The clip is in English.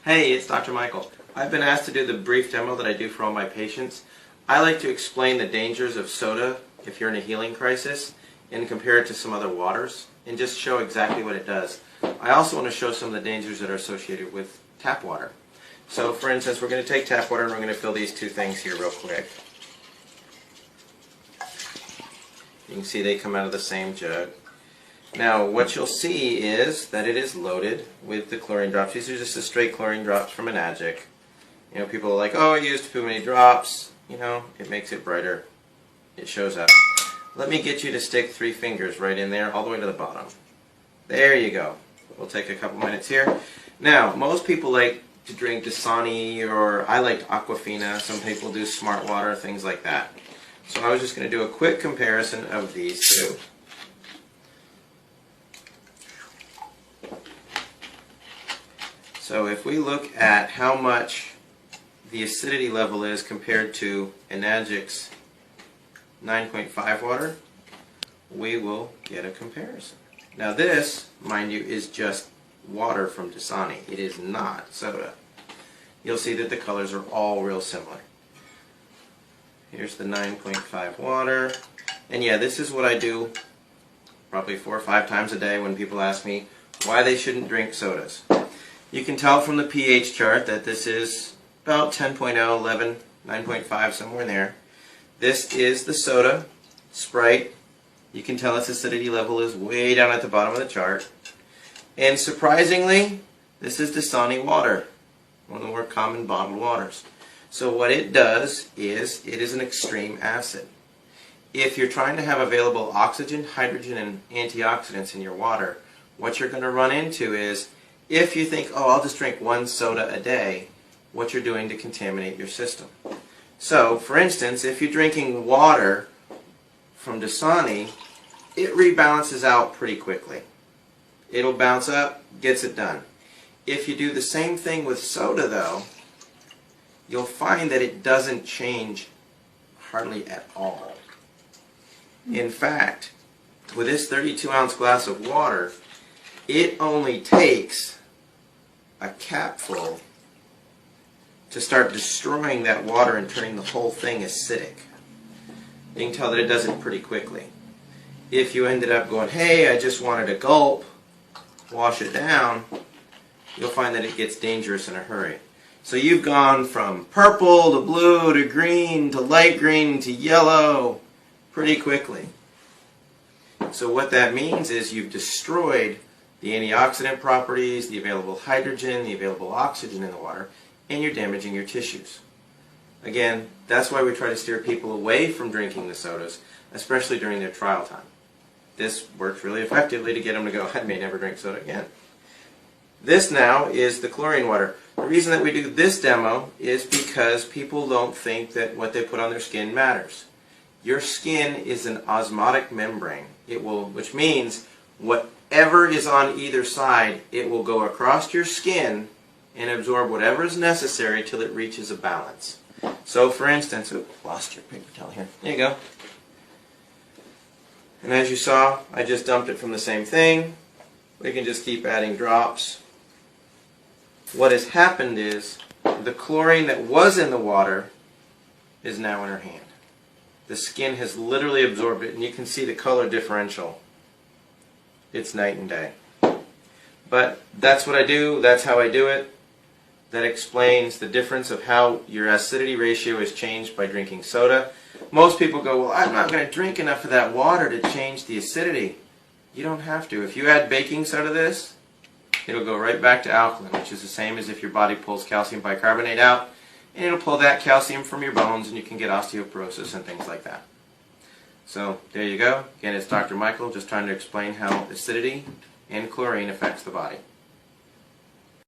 Hey, it's Dr. Michael. I've been asked to do the brief demo that I do for all my patients. I like to explain the dangers of soda if you're in a healing crisis and compare it to some other waters and just show exactly what it does. I also want to show some of the dangers that are associated with tap water. So for instance, we're going to take tap water and we're going to fill these two things here real quick. You can see they come out of the same jug. Now what you'll see is that it is loaded with the chlorine drops. These are just the straight chlorine drops from an Magic. You know, people are like, oh, I used too many drops. You know, it makes it brighter. It shows up. Let me get you to stick 3 fingers right in there all the way to the bottom. There you go. We'll take a couple minutes here. Now, most people like to drink Dasani, or I like Aquafina. Some people do Smart Water, things like that. So I was just going to do a quick comparison of these two. So if we look at how much the acidity level is compared to Enagic's 9.5 water, we will get a comparison. Now this, mind you, is just water from Dasani. It is not soda. You'll see that the colors are all real similar. Here's the 9.5 water. And yeah, this is what I do probably 4 or 5 times a day when people ask me why they shouldn't drink sodas. You can tell from the pH chart that this is about 10.0, 11, 9.5, somewhere in there. This is the soda, Sprite. You can tell its acidity level is way down at the bottom of the chart. And surprisingly, this is Dasani water, one of the more common bottled waters. So what it does is, it is an extreme acid. If you're trying to have available oxygen, hydrogen, and antioxidants in your water, what you're going to run into is, if you think, oh, I'll just drink 1 soda a day, what you're doing to contaminate your system. So, for instance, if you're drinking water from Dasani, it rebalances out pretty quickly. It'll bounce up, gets it done. If you do the same thing with soda, though, you'll find that it doesn't change hardly at all. In fact, with this 32-ounce glass of water, it only takes a capful to start destroying that water and turning the whole thing acidic. You can tell that it does it pretty quickly. If you ended up going, hey, I just wanted a gulp, wash it down, you'll find that it gets dangerous in a hurry. So you've gone from purple to blue to green to light green to yellow pretty quickly. So what that means is you've destroyed the antioxidant properties, the available hydrogen, the available oxygen in the water, and you're damaging your tissues. Again, that's why we try to steer people away from drinking the sodas, especially during their trial time. This works really effectively to get them to go, I may never drink soda again. This now is the chlorine water. The reason that we do this demo is because people don't think that what they put on their skin matters. Your skin is an osmotic membrane. It will, which means whatever is on either side, it will go across your skin and absorb whatever is necessary till it reaches a balance. So for instance, lost your paper towel here. There you go. And as you saw, I just dumped it from the same thing. We can just keep adding drops. What has happened is the chlorine that was in the water is now in her hand. The skin has literally absorbed it, and you can see the color differential. It's night and day. But that's what I do, that's how I do it. That explains the difference of how your acidity ratio is changed by drinking soda. Most people go, well, I'm not going to drink enough of that water to change the acidity. You don't have to. If you add baking soda to this, it'll go right back to alkaline, which is the same as if your body pulls calcium bicarbonate out, and it'll pull that calcium from your bones, and you can get osteoporosis and things like that. So there you go. Again, it's Dr. Michael just trying to explain how acidity and chlorine affects the body.